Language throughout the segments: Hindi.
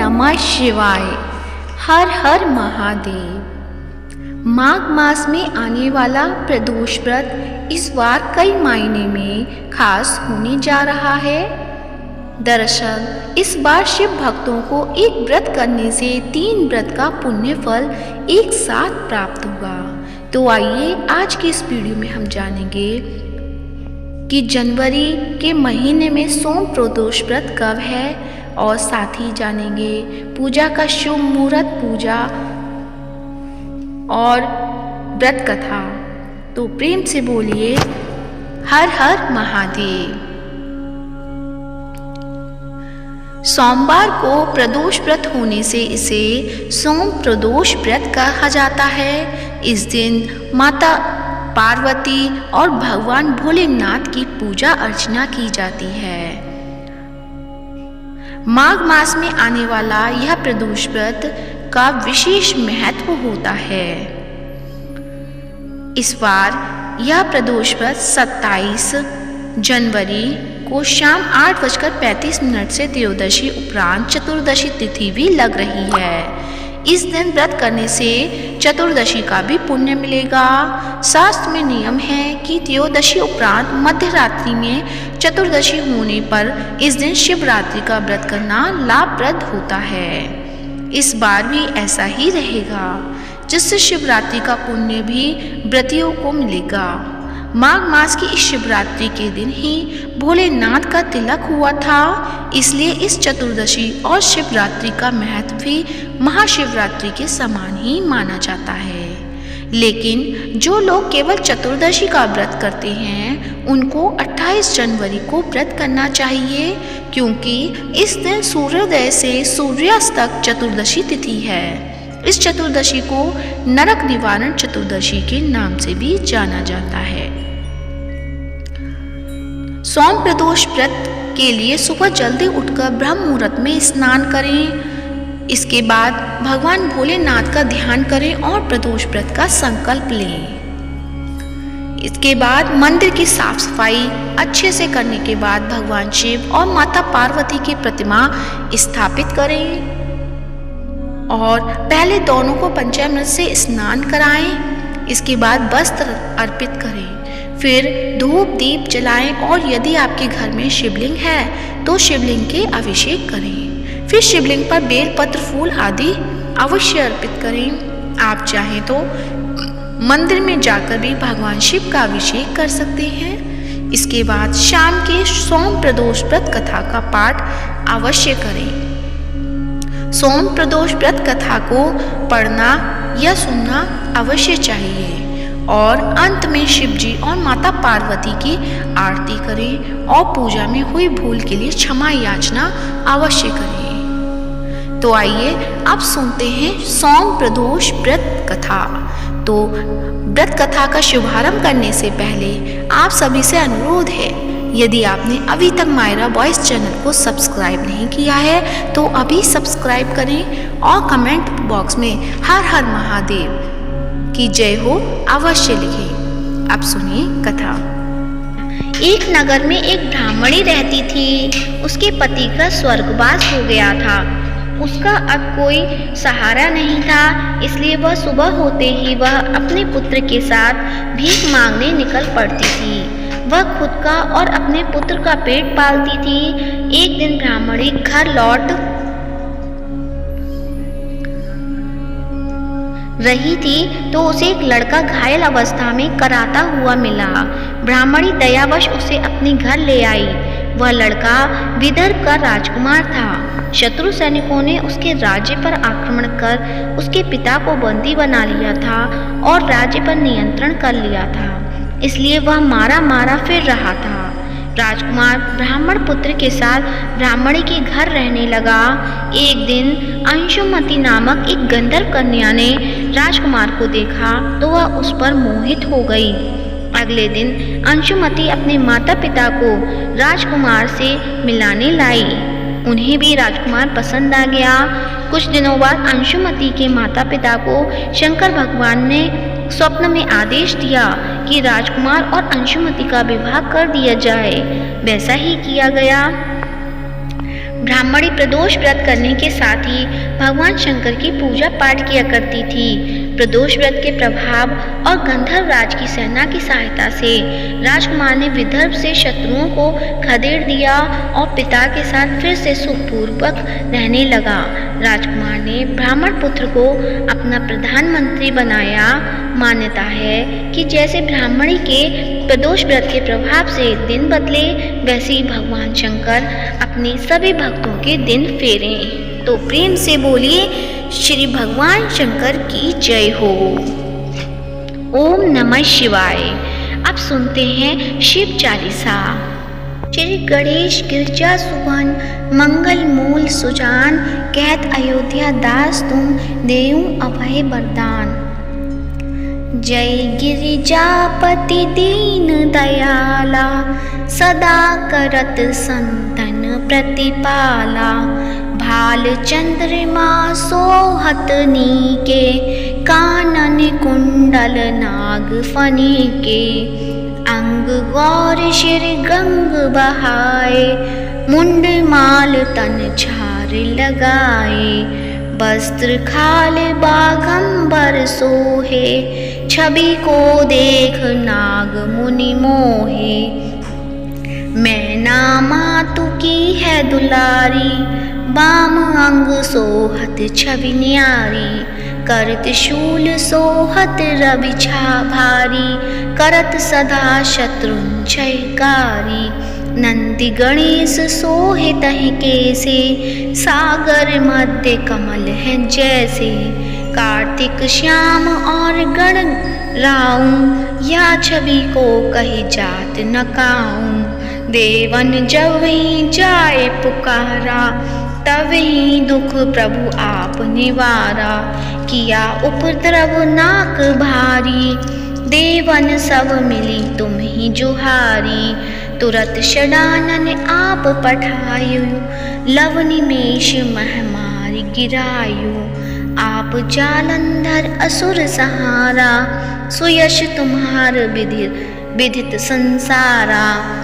नमः शिवाय। हर हर महादेव। माघ मास में आने वाला प्रदोष व्रत इस बार कई मायने में खास होने जा रहा है। दरअसल इस बार शिव भक्तों को एक व्रत करने से 3 व्रत का पुण्य फल एक साथ प्राप्त होगा। तो आइए आज की इस वीडियो में हम जानेंगे कि जनवरी के महीने में सोम प्रदोष व्रत कब है, और साथ ही जानेंगे पूजा का शुभ मुहूर्त, पूजा और व्रत कथा। तो प्रेम से बोलिए हर हर महादेव। सोमवार को प्रदोष व्रत होने से इसे सोम प्रदोष व्रत कहा जाता है। इस दिन माता पार्वती और भगवान भोलेनाथ की पूजा अर्चना की जाती है। माघ मास में आने वाला यह प्रदोष व्रत का विशेष महत्व होता है। इस बार यह प्रदोष व्रत 27 जनवरी को शाम 8:35 से त्रयोदशी उपरांत चतुर्दशी तिथि भी लग रही है। इस दिन व्रत करने से चतुर्दशी का भी पुण्य मिलेगा। शास्त्र में नियम है कि त्रयोदशी उपरांत मध्य रात्रि में चतुर्दशी होने पर इस दिन शिवरात्रि का व्रत करना लाभप्रद होता है। इस बार भी ऐसा ही रहेगा, जिससे शिवरात्रि का पुण्य भी व्रतियों को मिलेगा। माघ मास की इस शिवरात्रि के दिन ही भोलेनाथ का तिलक हुआ था, इसलिए इस चतुर्दशी और शिवरात्रि का महत्व भी महाशिवरात्रि के समान ही माना जाता है। लेकिन जो लोग केवल चतुर्दशी का व्रत करते हैं, उनको 28 जनवरी को व्रत करना चाहिए, क्योंकि इस दिन सूर्योदय से सूर्यास्त तक चतुर्दशी तिथि है। इस चतुर्दशी को नरक निवारण चतुर्दशी के नाम से भी जाना जाता है। सोम प्रदोष व्रत के लिए सुबह जल्दी उठकर ब्रह्म मुहूर्त में स्नान करें। इसके बाद भगवान भोलेनाथ का ध्यान करें और प्रदोष व्रत का संकल्प लें। इसके बाद मंदिर की साफ सफाई अच्छे से करने के बाद भगवान शिव और माता पार्वती की प्रतिमा स्थापित करें और पहले दोनों को पंचामृत से स्नान कराएं। इसके बाद वस्त्र अर्पित करें, फिर धूप दीप जलाएं और यदि आपके घर में शिवलिंग है तो शिवलिंग के अभिषेक करें। फिर शिवलिंग पर बेलपत्र फूल आदि अवश्य अर्पित करें। आप चाहें तो मंदिर में जाकर भी भगवान शिव का अभिषेक कर सकते हैं। इसके बाद शाम के सोम प्रदोष व्रत कथा का पाठ अवश्य करें। सोम प्रदोष व्रत कथा को पढ़ना या सुनना अवश्य चाहिए और अंत में शिव जी और माता पार्वती की आरती करें और पूजा में हुई भूल के लिए क्षमा याचना अवश्य करें। तो आइए अब सुनते हैं सोम प्रदोष व्रत कथा। तो व्रत कथा का शुभारंभ करने से पहले आप सभी से अनुरोध है, यदि आपने अभी तक मायरा वॉइस चैनल को सब्सक्राइब नहीं किया है तो अभी सब्सक्राइब करें और कमेंट बॉक्स में हर हर महादेव की जय हो अवश्य लिखें। अब सुनिए कथा। एक नगर में एक ब्राह्मणी रहती थी। उसके पति का स्वर्गवास हो गया था। उसका अब कोई सहारा नहीं था, इसलिए वह सुबह होते ही वह अपने पुत्र के साथ भीख मांगने निकल पड़ती थी। वह खुद का और अपने पुत्र का पेट पालती थी। एक दिन ब्राह्मणी घर लौट रही थी तो उसे एक लड़का घायल अवस्था में कराता हुआ मिला। ब्राह्मणी दयावश उसे अपने घर ले आई। वह लड़का विदर्भ का राजकुमार था। शत्रु सैनिकों ने उसके राज्य पर आक्रमण कर उसके पिता को बंदी बना लिया था और राज्य पर नियंत्रण कर लिया था, इसलिए वह मारा मारा फिर रहा था। राजकुमार ब्राह्मण पुत्र के साथ ब्राह्मणी के घर रहने लगा। एक दिन अंशुमती नामक एक गंधर्व कन्या ने राजकुमार को देखा तो वह उस पर मोहित हो गई। अगले दिन अंशुमती अपने माता पिता को राजकुमार से मिलाने लाई। उन्हें भी राजकुमार पसंद आ गया। कुछ दिनों बाद अंशुमती के माता पिता को शंकर भगवान ने स्वप्न में आदेश दिया कि राजकुमार और अंशुमती का विवाह कर दिया जाए। वैसा ही किया गया। ब्राह्मणी प्रदोष व्रत करने के साथ ही भगवान शंकर की पूजा पाठ किया करती थी। प्रदोष व्रत के प्रभाव और गंधर्व राज की सेना की सहायता से राजकुमार ने विदर्भ से शत्रुओं को खदेड़ दिया और पिता के साथ फिर से सुखपूर्वक रहने लगा। राजकुमार ने ब्राह्मण पुत्र को अपना प्रधानमंत्री बनाया। मान्यता है कि जैसे ब्राह्मणी के प्रदोष व्रत के प्रभाव से दिन बदले, वैसे ही भगवान शंकर अपने सभी भक्तों के दिन फेरें। तो प्रेम से बोलिए श्री भगवान शंकर की जय हो। ओम नमः शिवाय। अब सुनते हैं शिव चालीसा। श्री गणेश गिरजा सुवन मंगल मूल सुजान, कहत अयोध्या दास तुम देऊं अभय वरदान। जय गिरिजापति दीन दयाला, सदा करत संतन प्रतिपाला। भाल चंद्रमा सोहत नीके, कानन कुंडल नाग फनी के। अंग गौर शिर गंग बहाए, मुंड माल तन झार लगाए। वस्त्र खाल बाघंबर सोहे, छवि को देख नाग मुनि मोहे। मैना मातु की है दुलारी, बाम अंग सोहत छवि न्यारी। करत शूल सोहत रवि छा भारी, करत सदा शत्रुंजयकारी। नंदी गणेश सोहे तहि केसे, सागर मध्य कमल है जैसे। कार्तिक श्याम और गण राऊं, या छवि को कही जात न काऊं। देवन जब ही जाए पुकारा, तब ही दुख प्रभु आप निवारा। किया उपद्रव नाक भारी, देवन सब मिली तुम ही जुहारी। तुरत षडानन आप पठायु, लव निमेष महामारी गिरायु। आप जालंधर असुर सहारा, सुयश तुम्हार विदित संसारा।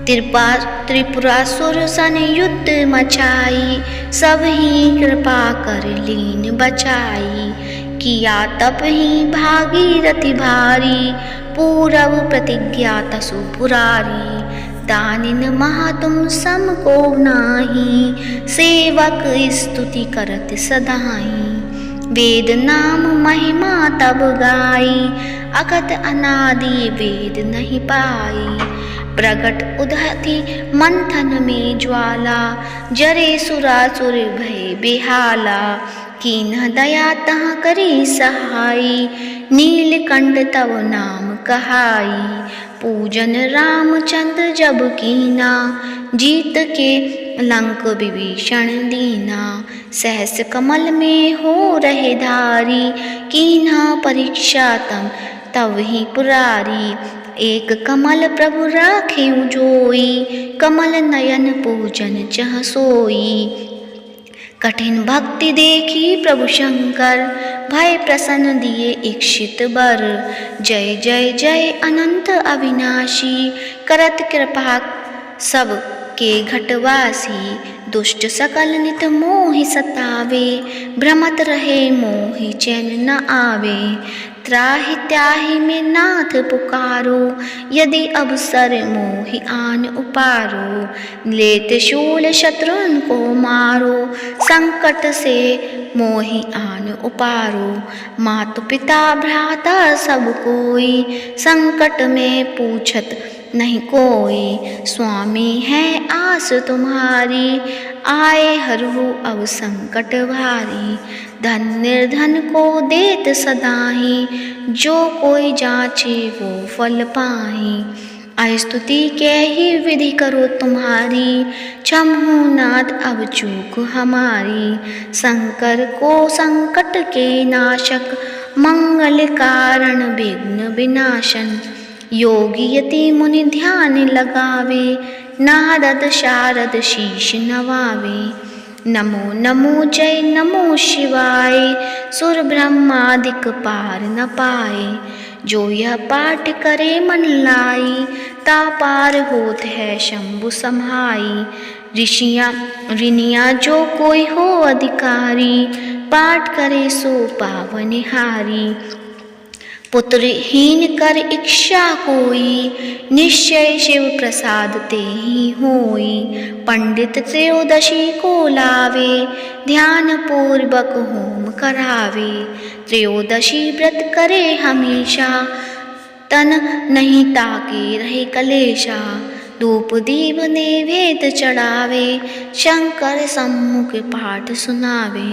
त्रिपुरासुर सन युद्ध मचाई, सब ही कृपा कर लीन बचाई। किया तप ही भागीरथी भारी, पूरब प्रतिज्ञा तसु पुरारी। दानिन महा तुम सम को नाही, सेवक स्तुति करत सदाई। वेद नाम महिमा तब गाई, अकथ अनादि वेद नहीं पाई। प्रगट उदहति मंथन में ज्वाला, जरे सुरासुर भय बेहाला। कीन्ह दया तहाँ करी सहाई, नीलकंठ तव नाम कहाई। पूजन रामचंद्र जब कीना, जीत के लंक विभीषण दीना। सहस कमल में हो रहे धारी, कीन्हा परीक्षा तव ही पुरारी। एक कमल प्रभु राखेउ जोई, कमल नयन पूजन चह सोई। कठिन भक्ति देखी प्रभु शंकर, भय प्रसन्न दिए इक्षित बर। जय जय जय अनंत अविनाशी, करत कृपा सब के घटवासी। दुष्ट सकल नित मोहि सतावे, भ्रमत रहे मोहि चैन न आवे। त्राहि त्याहि में नाथ पुकारो, यदि अवसर मोहि आन उपारो। लेत शूल शत्रुन को मारो, संकट से मोहि आन उपारो। मातु पिता भ्राता सब कोई, संकट में पूछत नहीं कोई। स्वामी है आस तुम्हारी, आए हरहु अब संकट भारी। धन निर्धन को देत सदाही, जो कोई जाचे वो फल पाही। स्तुति के ही विधि करो तुम्हारी, क्षमहु नाथ अब चूक हमारी। शंकर को संकट के नाशक, मंगल कारण विघ्न विनाशन। योगी यति मुनि ध्यान लगावे, नारद शारद शीश नवावे। नमो नमो जय नमो शिवाय, सुर ब्रह्मादिक पार न पाए। जो यह पाठ करे मन लाई, ता पार होत है शंभु समाई। ऋषियाँ ऋणिया जो कोई हो अधिकारी, पाठ करे सो पावनहारी। पुत्रहीन कर इच्छा कोई, निश्चय शिव प्रसाद ते ही होई। पंडित त्रयोदशी को लावे, ध्यान पूर्वक होम करावे। त्रयोदशी व्रत करे हमेशा, तन नहीं ताके रहे कलेशा। धूप दीप नैवेद्य चढ़ावे, शंकर सम्मुख पाठ सुनावे।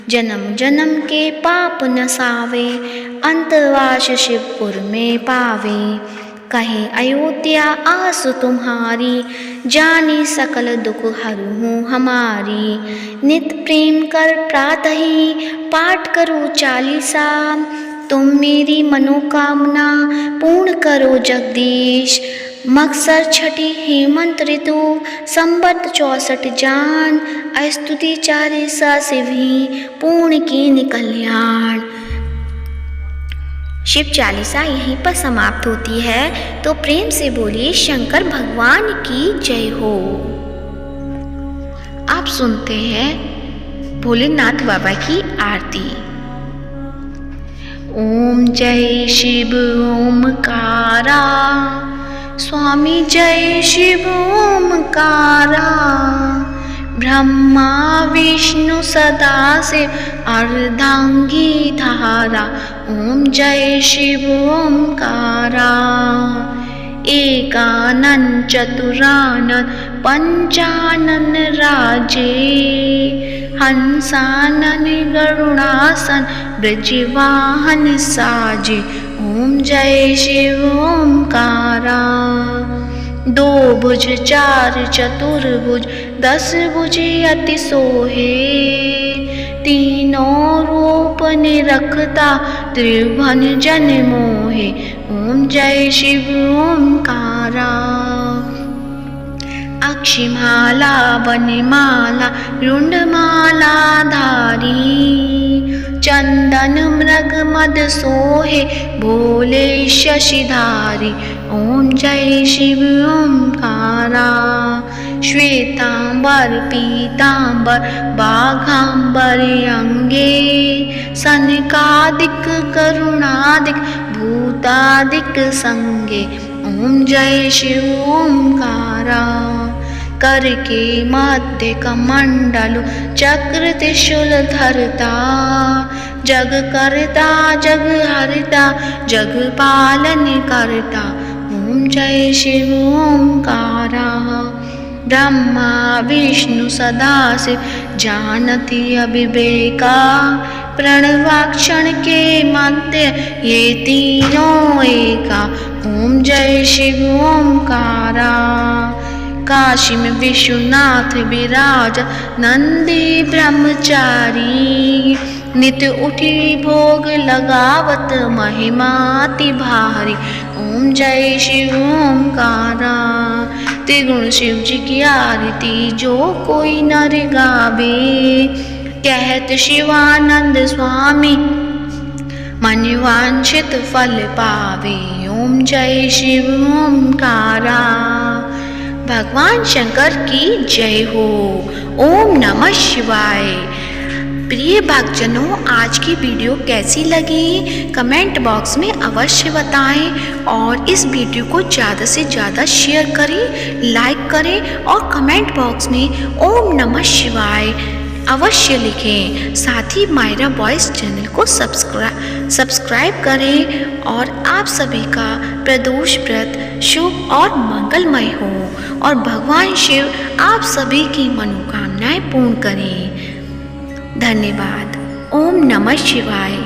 जन्म जन्म के पाप नसावे, अंतवास शिवपुर में पावे। कहे अयोध्या आस तुम्हारी, जानी सकल दुख हरहूँ हमारी। नित प्रेम कर प्रातः ही, पाठ करो चालीसा। तुम मेरी मनोकामना पूर्ण करो जगदीश। मकसर छठी हेमंत ऋतु, संबत 64 जान। स्तुति चालीसा शिव ही, पूर्ण कीन कल्याण। शिव चालीसा यहीं पर समाप्त होती है। तो प्रेम से बोलिए शंकर भगवान की जय हो। आप सुनते हैं भोलेनाथ बाबा की आरती। ओम जय शिव ओमकारा, स्वामी जय शिव ओमकारा। ब्रह्मा विष्णु सदाशिव अर्धांगी धारा। ओम जय शिव ओमकारा। एकानन चतुरानन पंचानन राजे। हंसानन गरुड़ासन ब्रजवाहन साजे। ओम जय शिव ओमकारा। दो भुज चार चतुर्भुज, 10 भुज अति सोहे। तीनों रूप निरखता, त्रिभुवन जन मोहे। ओम जय शिव ओमकारा। अक्षिमाला वनमाला रुंडमाला धारी। चंदन मृग मद सोहे, भोले शशिधारी। ओम जय शिव ओमकारा। श्वेतांबर पीतांबर बाघांबर अंगे। सनकादिक करुणादिक भूतादिक संगे। ओम जय शिव ओमकारा। कर के मध्य कमंडलु, चक्र त्रिशूल धरता। जग करता जग हरता, जग पालन करता। ओम जय शिव ओमकारा। ब्रह्मा विष्णु सदाशिव, जानती अविवेका। प्रणवाक्षण के मध्य, ये तीनों एका। ओम जय शिव ओमकारा। काशी में विश्वनाथ विराज, नंदी ब्रह्मचारी। नित्य उठी भोग लगावत, महिमाति भारी। ओम जय शिव ओमकारा। त्रिगुण शिव जी की आरती, जो कोई नर गावे। कहत शिवानंद स्वामी, मन वांछित फल पावे। ओम जय शिव ओमकारा। भगवान शंकर की जय हो। ओम नमः शिवाय। प्रिय भक्तजनों, आज की वीडियो कैसी लगी कमेंट बॉक्स में अवश्य बताएं और इस वीडियो को ज़्यादा से ज़्यादा शेयर करें, लाइक करें और कमेंट बॉक्स में ओम नमः शिवाय अवश्य लिखें। साथ ही मायरा वॉइस चैनल को सब्सक्राइब करें और आप सभी का प्रदोष व्रत शुभ और मंगलमय हो और भगवान शिव आप सभी की मनोकामनाएं पूर्ण करें। धन्यवाद। ओम नमः शिवाय।